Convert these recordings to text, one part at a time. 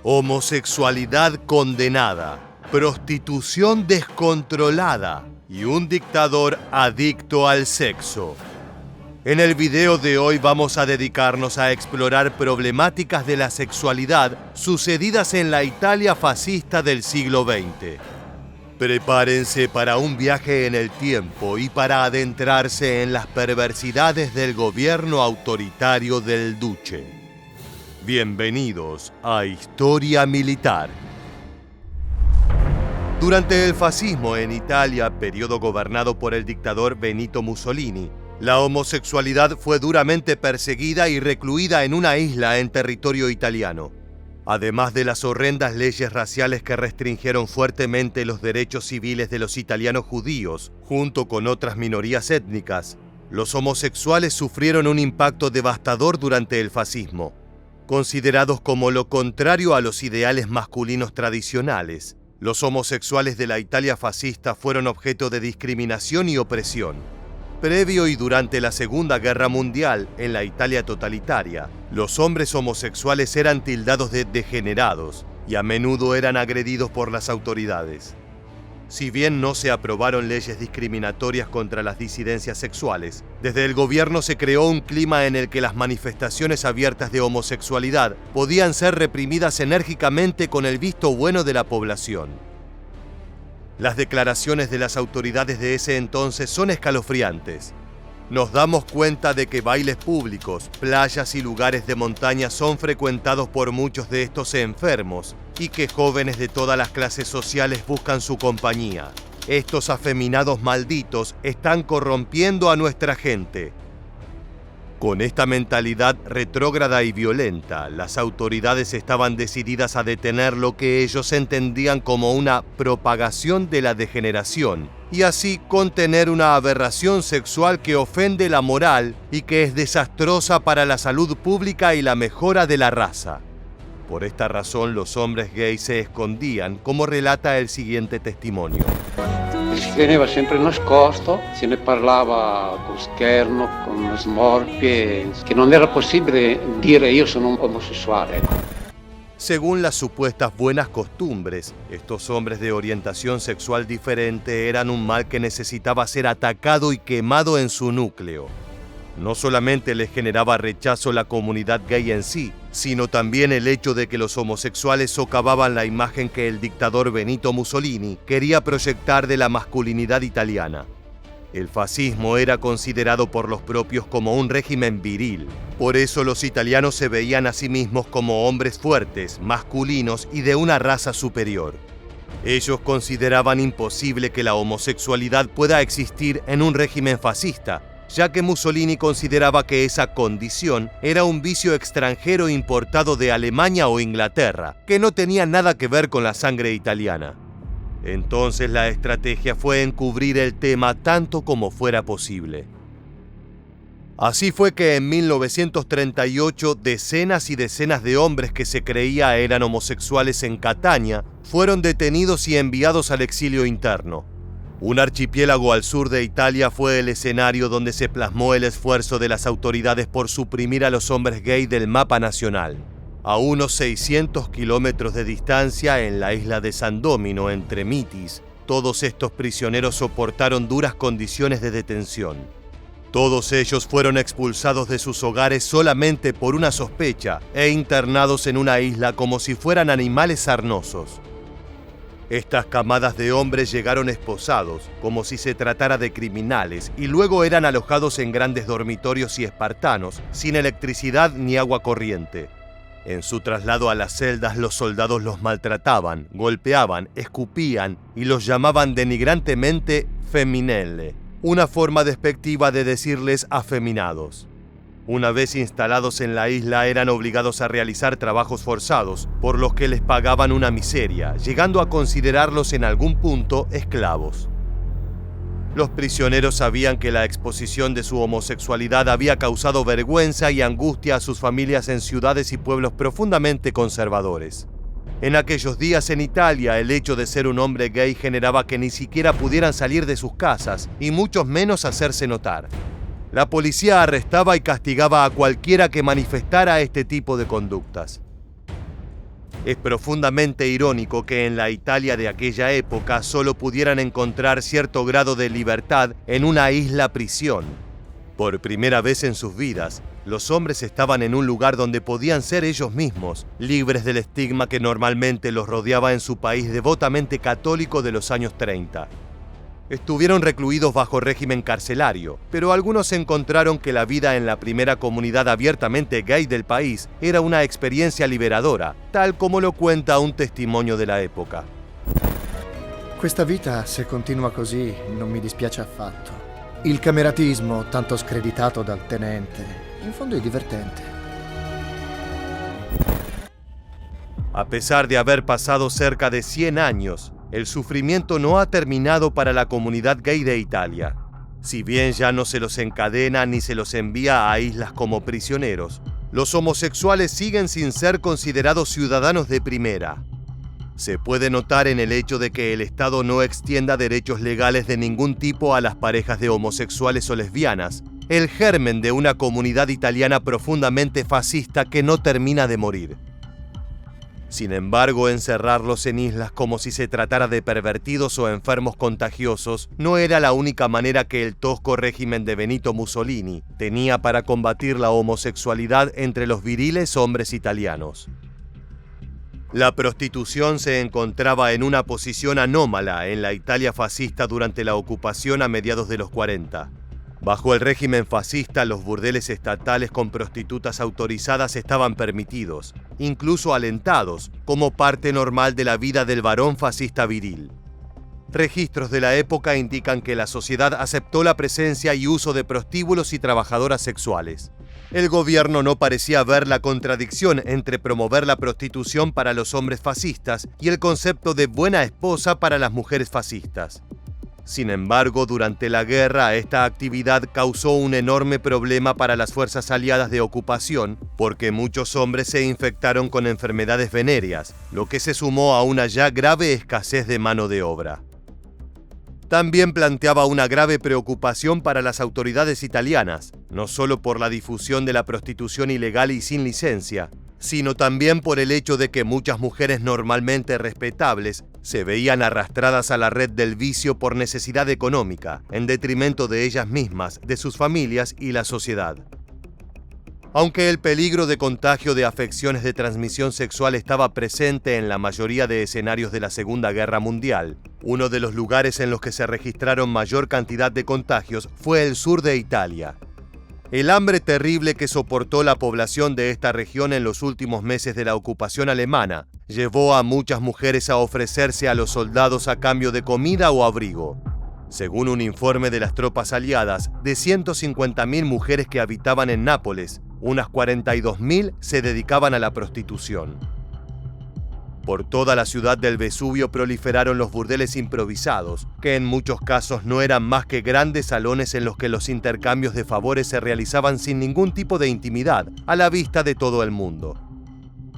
Homosexualidad condenada, prostitución descontrolada y un dictador adicto al sexo. En el video de hoy vamos a dedicarnos a explorar problemáticas de la sexualidad sucedidas en la Italia fascista del siglo XX. Prepárense para un viaje en el tiempo y para adentrarse en las perversidades del gobierno autoritario del Duce. Bienvenidos a Historia Militar. Durante el fascismo en Italia, periodo gobernado por el dictador Benito Mussolini, la homosexualidad fue duramente perseguida y recluida en una isla en territorio italiano. Además de las horrendas leyes raciales que restringieron fuertemente los derechos civiles de los italianos judíos, junto con otras minorías étnicas, los homosexuales sufrieron un impacto devastador durante el fascismo. Considerados como lo contrario a los ideales masculinos tradicionales, los homosexuales de la Italia fascista fueron objeto de discriminación y opresión. Previo y durante la Segunda Guerra Mundial, en la Italia totalitaria, los hombres homosexuales eran tildados de degenerados y a menudo eran agredidos por las autoridades. Si bien no se aprobaron leyes discriminatorias contra las disidencias sexuales, desde el gobierno se creó un clima en el que las manifestaciones abiertas de homosexualidad podían ser reprimidas enérgicamente con el visto bueno de la población. Las declaraciones de las autoridades de ese entonces son escalofriantes. Nos damos cuenta de que bailes públicos, playas y lugares de montaña son frecuentados por muchos de estos enfermos y que jóvenes de todas las clases sociales buscan su compañía. Estos afeminados malditos están corrompiendo a nuestra gente. Con esta mentalidad retrógrada y violenta, las autoridades estaban decididas a detener lo que ellos entendían como una propagación de la degeneración y así contener una aberración sexual que ofende la moral y que es desastrosa para la salud pública y la mejora de la raza. Por esta razón, los hombres gays se escondían, como relata el siguiente testimonio. Si teneva sempre nascosto, se ne parlava con scherno, con smorfie, che non era possibile dire io sono omosessuale. Según las supuestas buenas costumbres, estos hombres de orientación sexual diferente eran un mal que necesitaba ser atacado y quemado en su núcleo. No solamente les generaba rechazo la comunidad gay en sí, sino también el hecho de que los homosexuales socavaban la imagen que el dictador Benito Mussolini quería proyectar de la masculinidad italiana. El fascismo era considerado por los propios como un régimen viril. Por eso los italianos se veían a sí mismos como hombres fuertes, masculinos y de una raza superior. Ellos consideraban imposible que la homosexualidad pueda existir en un régimen fascista, ya que Mussolini consideraba que esa condición era un vicio extranjero importado de Alemania o Inglaterra, que no tenía nada que ver con la sangre italiana. Entonces la estrategia fue encubrir el tema tanto como fuera posible. Así fue que en 1938 decenas y decenas de hombres que se creía eran homosexuales en Catania fueron detenidos y enviados al exilio interno. Un archipiélago al sur de Italia fue el escenario donde se plasmó el esfuerzo de las autoridades por suprimir a los hombres gay del mapa nacional. A unos 600 kilómetros de distancia, en la isla de San Domino, entre Mitis, todos estos prisioneros soportaron duras condiciones de detención. Todos ellos fueron expulsados de sus hogares solamente por una sospecha e internados en una isla como si fueran animales sarnosos. Estas camadas de hombres llegaron esposados, como si se tratara de criminales, y luego eran alojados en grandes dormitorios y espartanos, sin electricidad ni agua corriente. En su traslado a las celdas, los soldados los maltrataban, golpeaban, escupían y los llamaban denigrantemente femminelle, una forma despectiva de decirles afeminados. Una vez instalados en la isla, eran obligados a realizar trabajos forzados, por los que les pagaban una miseria, llegando a considerarlos en algún punto esclavos. Los prisioneros sabían que la exposición de su homosexualidad había causado vergüenza y angustia a sus familias en ciudades y pueblos profundamente conservadores. En aquellos días en Italia, el hecho de ser un hombre gay generaba que ni siquiera pudieran salir de sus casas, y mucho menos hacerse notar. La policía arrestaba y castigaba a cualquiera que manifestara este tipo de conductas. Es profundamente irónico que en la Italia de aquella época solo pudieran encontrar cierto grado de libertad en una isla prisión. Por primera vez en sus vidas, los hombres estaban en un lugar donde podían ser ellos mismos, libres del estigma que normalmente los rodeaba en su país devotamente católico de los años 30. Estuvieron recluidos bajo régimen carcelario, pero algunos encontraron que la vida en la primera comunidad abiertamente gay del país era una experiencia liberadora, tal como lo cuenta un testimonio de la época. Questa vita, se continua così, non mi dispiace affatto. Il cameratismo, tanto screditato dal tenente, in fondo è divertente. A pesar de haber pasado cerca de 100 años, el sufrimiento no ha terminado para la comunidad gay de Italia. Si bien ya no se los encadena ni se los envía a islas como prisioneros, los homosexuales siguen sin ser considerados ciudadanos de primera. Se puede notar en el hecho de que el Estado no extienda derechos legales de ningún tipo a las parejas de homosexuales o lesbianas, el germen de una comunidad italiana profundamente fascista que no termina de morir. Sin embargo, encerrarlos en islas como si se tratara de pervertidos o enfermos contagiosos no era la única manera que el tosco régimen de Benito Mussolini tenía para combatir la homosexualidad entre los viriles hombres italianos. La prostitución se encontraba en una posición anómala en la Italia fascista durante la ocupación a mediados de los 40. Bajo el régimen fascista, los burdeles estatales con prostitutas autorizadas estaban permitidos, incluso alentados, como parte normal de la vida del varón fascista viril. Registros de la época indican que la sociedad aceptó la presencia y uso de prostíbulos y trabajadoras sexuales. El gobierno no parecía ver la contradicción entre promover la prostitución para los hombres fascistas y el concepto de buena esposa para las mujeres fascistas. Sin embargo, durante la guerra, esta actividad causó un enorme problema para las fuerzas aliadas de ocupación, porque muchos hombres se infectaron con enfermedades venéreas, lo que se sumó a una ya grave escasez de mano de obra. También planteaba una grave preocupación para las autoridades italianas, no solo por la difusión de la prostitución ilegal y sin licencia, sino también por el hecho de que muchas mujeres normalmente respetables se veían arrastradas a la red del vicio por necesidad económica, en detrimento de ellas mismas, de sus familias y la sociedad. Aunque el peligro de contagio de afecciones de transmisión sexual estaba presente en la mayoría de escenarios de la Segunda Guerra Mundial, uno de los lugares en los que se registraron mayor cantidad de contagios fue el sur de Italia. El hambre terrible que soportó la población de esta región en los últimos meses de la ocupación alemana llevó a muchas mujeres a ofrecerse a los soldados a cambio de comida o abrigo. Según un informe de las tropas aliadas, de 150.000 mujeres que habitaban en Nápoles, unas 42.000 se dedicaban a la prostitución. Por toda la ciudad del Vesubio proliferaron los burdeles improvisados, que en muchos casos no eran más que grandes salones en los que los intercambios de favores se realizaban sin ningún tipo de intimidad, a la vista de todo el mundo.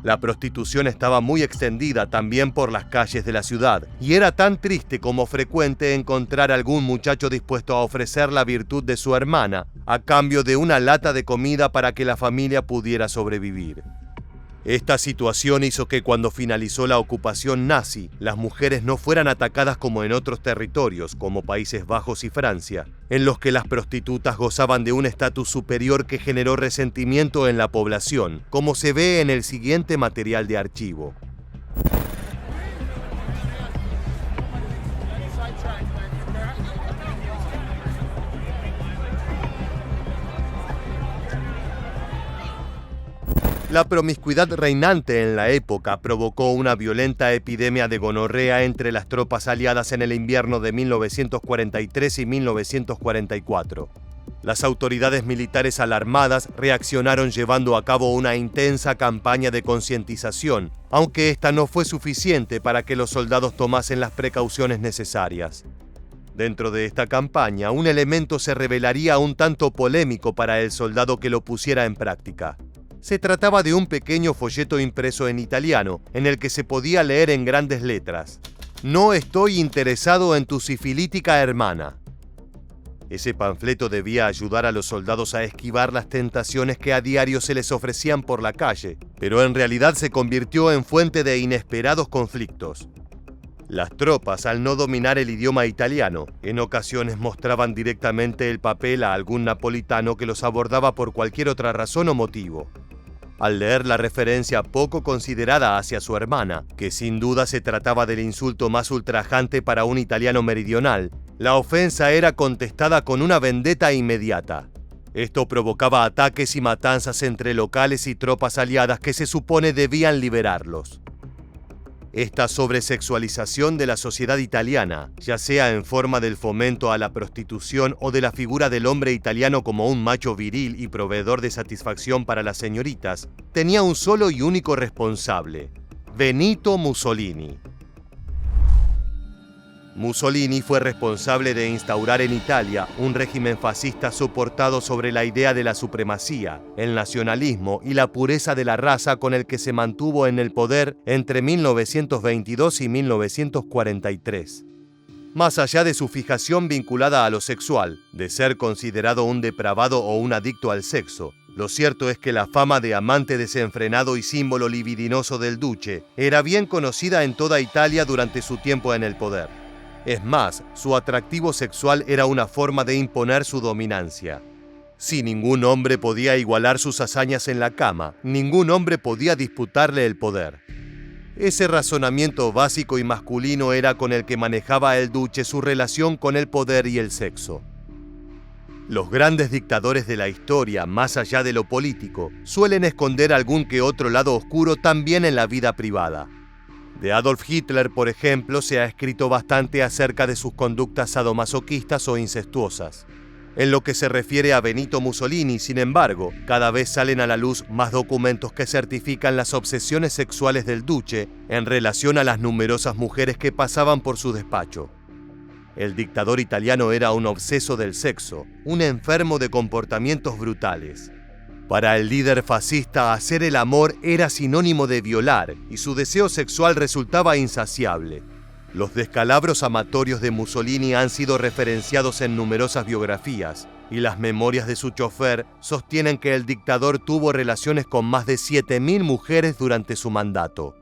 La prostitución estaba muy extendida también por las calles de la ciudad, y era tan triste como frecuente encontrar algún muchacho dispuesto a ofrecer la virtud de su hermana a cambio de una lata de comida para que la familia pudiera sobrevivir. Esta situación hizo que cuando finalizó la ocupación nazi, las mujeres no fueran atacadas como en otros territorios, como Países Bajos y Francia, en los que las prostitutas gozaban de un estatus superior que generó resentimiento en la población, como se ve en el siguiente material de archivo. La promiscuidad reinante en la época provocó una violenta epidemia de gonorrea entre las tropas aliadas en el invierno de 1943 y 1944. Las autoridades militares alarmadas reaccionaron llevando a cabo una intensa campaña de concientización, aunque esta no fue suficiente para que los soldados tomasen las precauciones necesarias. Dentro de esta campaña, un elemento se revelaría un tanto polémico para el soldado que lo pusiera en práctica. Se trataba de un pequeño folleto impreso en italiano, en el que se podía leer en grandes letras: "No estoy interesado en tu sifilítica hermana". Ese panfleto debía ayudar a los soldados a esquivar las tentaciones que a diario se les ofrecían por la calle, pero en realidad se convirtió en fuente de inesperados conflictos. Las tropas, al no dominar el idioma italiano, en ocasiones mostraban directamente el papel a algún napolitano que los abordaba por cualquier otra razón o motivo. Al leer la referencia poco considerada hacia su hermana, que sin duda se trataba del insulto más ultrajante para un italiano meridional, la ofensa era contestada con una vendetta inmediata. Esto provocaba ataques y matanzas entre locales y tropas aliadas que se supone debían liberarlos. Esta sobresexualización de la sociedad italiana, ya sea en forma del fomento a la prostitución o de la figura del hombre italiano como un macho viril y proveedor de satisfacción para las señoritas, tenía un solo y único responsable: Benito Mussolini. Mussolini fue responsable de instaurar en Italia un régimen fascista soportado sobre la idea de la supremacía, el nacionalismo y la pureza de la raza, con el que se mantuvo en el poder entre 1922 y 1943. Más allá de su fijación vinculada a lo sexual, de ser considerado un depravado o un adicto al sexo, lo cierto es que la fama de amante desenfrenado y símbolo libidinoso del duce era bien conocida en toda Italia durante su tiempo en el poder. Es más, su atractivo sexual era una forma de imponer su dominancia. Si ningún hombre podía igualar sus hazañas en la cama, ningún hombre podía disputarle el poder. Ese razonamiento básico y masculino era con el que manejaba el duce su relación con el poder y el sexo. Los grandes dictadores de la historia, más allá de lo político, suelen esconder algún que otro lado oscuro también en la vida privada. De Adolf Hitler, por ejemplo, se ha escrito bastante acerca de sus conductas sadomasoquistas o incestuosas. En lo que se refiere a Benito Mussolini, sin embargo, cada vez salen a la luz más documentos que certifican las obsesiones sexuales del duce en relación a las numerosas mujeres que pasaban por su despacho. El dictador italiano era un obseso del sexo, un enfermo de comportamientos brutales. Para el líder fascista, hacer el amor era sinónimo de violar y su deseo sexual resultaba insaciable. Los descalabros amatorios de Mussolini han sido referenciados en numerosas biografías y las memorias de su chofer sostienen que el dictador tuvo relaciones con más de 7.000 mujeres durante su mandato.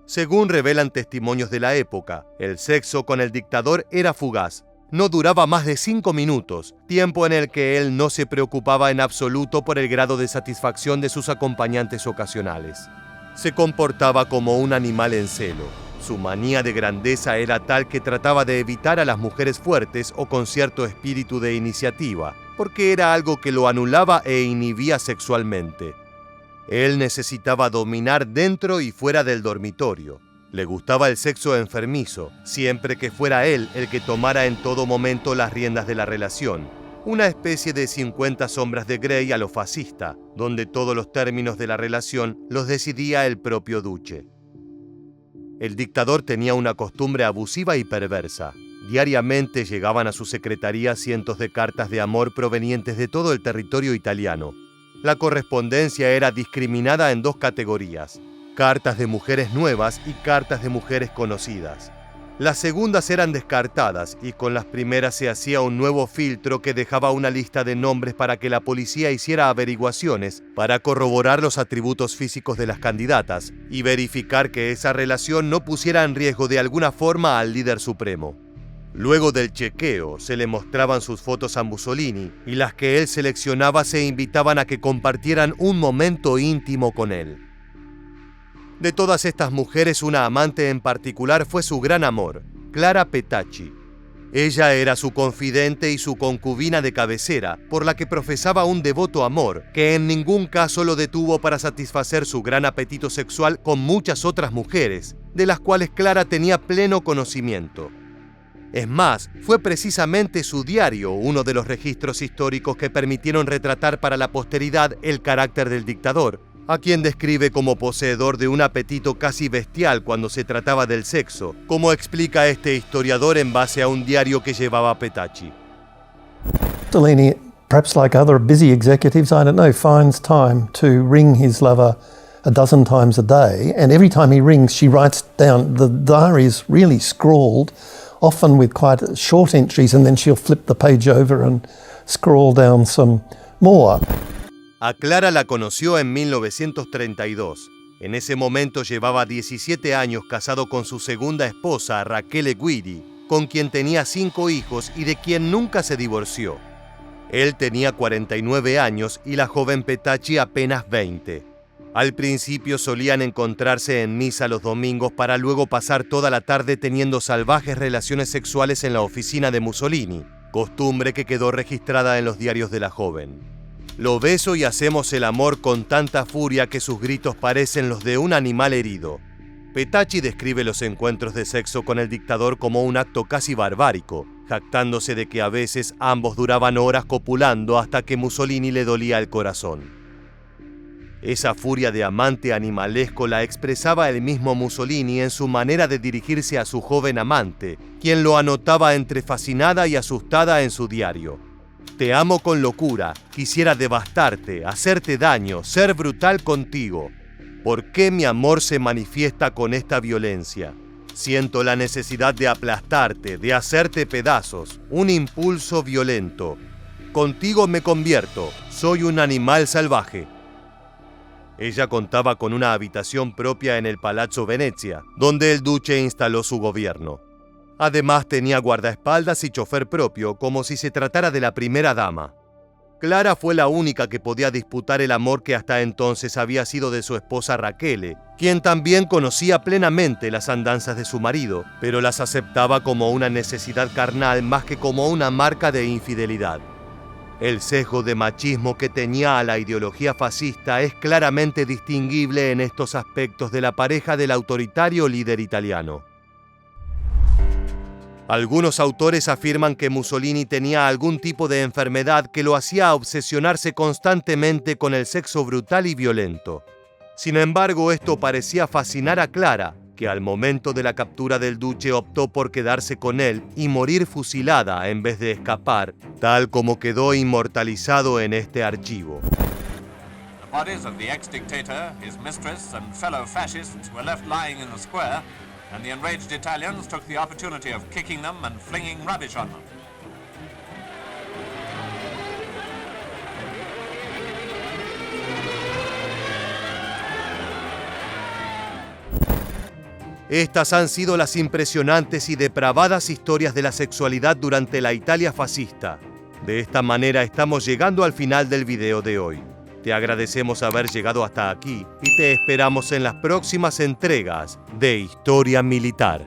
Según revelan testimonios de la época, el sexo con el dictador era fugaz. No duraba más de 5 minutos, tiempo en el que él no se preocupaba en absoluto por el grado de satisfacción de sus acompañantes ocasionales. Se comportaba como un animal en celo. Su manía de grandeza era tal que trataba de evitar a las mujeres fuertes o con cierto espíritu de iniciativa, porque era algo que lo anulaba e inhibía sexualmente. Él necesitaba dominar dentro y fuera del dormitorio. Le gustaba el sexo enfermizo, siempre que fuera él el que tomara en todo momento las riendas de la relación. Una especie de 50 sombras de Grey a lo fascista, donde todos los términos de la relación los decidía el propio duce. El dictador tenía una costumbre abusiva y perversa. Diariamente llegaban a su secretaría cientos de cartas de amor provenientes de todo el territorio italiano. La correspondencia era discriminada en 2 categorías: cartas de mujeres nuevas y cartas de mujeres conocidas. Las segundas eran descartadas y con las primeras se hacía un nuevo filtro que dejaba una lista de nombres para que la policía hiciera averiguaciones para corroborar los atributos físicos de las candidatas y verificar que esa relación no pusiera en riesgo de alguna forma al líder supremo. Luego del chequeo, se le mostraban sus fotos a Mussolini y las que él seleccionaba se invitaban a que compartieran un momento íntimo con él. De todas estas mujeres, una amante en particular fue su gran amor, Clara Petacci. Ella era su confidente y su concubina de cabecera, por la que profesaba un devoto amor, que en ningún caso lo detuvo para satisfacer su gran apetito sexual con muchas otras mujeres, de las cuales Clara tenía pleno conocimiento. Es más, fue precisamente su diario uno de los registros históricos que permitieron retratar para la posteridad el carácter del dictador, a quien describe como poseedor de un apetito casi bestial cuando se trataba del sexo, como explica este historiador en base a un diario que llevaba Petacci. Mussolini, perhaps like other busy executives, I don't know, finds time to ring his lover a dozen times a day, and every time he rings, she writes down, the diary is really scrawled often with quite short entries, and then she'll flip the page over and scroll down some more. A Clara la conoció en 1932. En ese momento llevaba 17 años casado con su segunda esposa, Rachele Guidi, con quien tenía 5 hijos y de quien nunca se divorció. Él tenía 49 años y la joven Petacci apenas 20. Al principio solían encontrarse en misa los domingos para luego pasar toda la tarde teniendo salvajes relaciones sexuales en la oficina de Mussolini, costumbre que quedó registrada en los diarios de la joven. Lo beso y hacemos el amor con tanta furia que sus gritos parecen los de un animal herido. Petacci describe los encuentros de sexo con el dictador como un acto casi barbárico, jactándose de que a veces ambos duraban horas copulando hasta que Mussolini le dolía el corazón. Esa furia de amante animalesco la expresaba el mismo Mussolini en su manera de dirigirse a su joven amante, quien lo anotaba entre fascinada y asustada en su diario. Te amo con locura, quisiera devastarte, hacerte daño, ser brutal contigo. ¿Por qué mi amor se manifiesta con esta violencia? Siento la necesidad de aplastarte, de hacerte pedazos, un impulso violento. Contigo me convierto, soy un animal salvaje. Ella contaba con una habitación propia en el Palazzo Venezia, donde el duque instaló su gobierno. Además tenía guardaespaldas y chofer propio, como si se tratara de la primera dama. Clara fue la única que podía disputar el amor que hasta entonces había sido de su esposa Rachele, quien también conocía plenamente las andanzas de su marido, pero las aceptaba como una necesidad carnal más que como una marca de infidelidad. El sesgo de machismo que tenía a la ideología fascista es claramente distinguible en estos aspectos de la pareja del autoritario líder italiano. Algunos autores afirman que Mussolini tenía algún tipo de enfermedad que lo hacía obsesionarse constantemente con el sexo brutal y violento. Sin embargo, esto parecía fascinar a Clara, que al momento de la captura del duque optó por quedarse con él y morir fusilada en vez de escapar, tal como quedó inmortalizado en este archivo. The bodies of the ex-dictator, his mistress and fellow fascists were left lying in the square, and the enraged Italians took the opportunity of kicking them and flinging rubbish on them. Estas han sido las impresionantes y depravadas historias de la sexualidad durante la Italia fascista. De esta manera estamos llegando al final del video de hoy. Te agradecemos haber llegado hasta aquí y te esperamos en las próximas entregas de Historia Militar.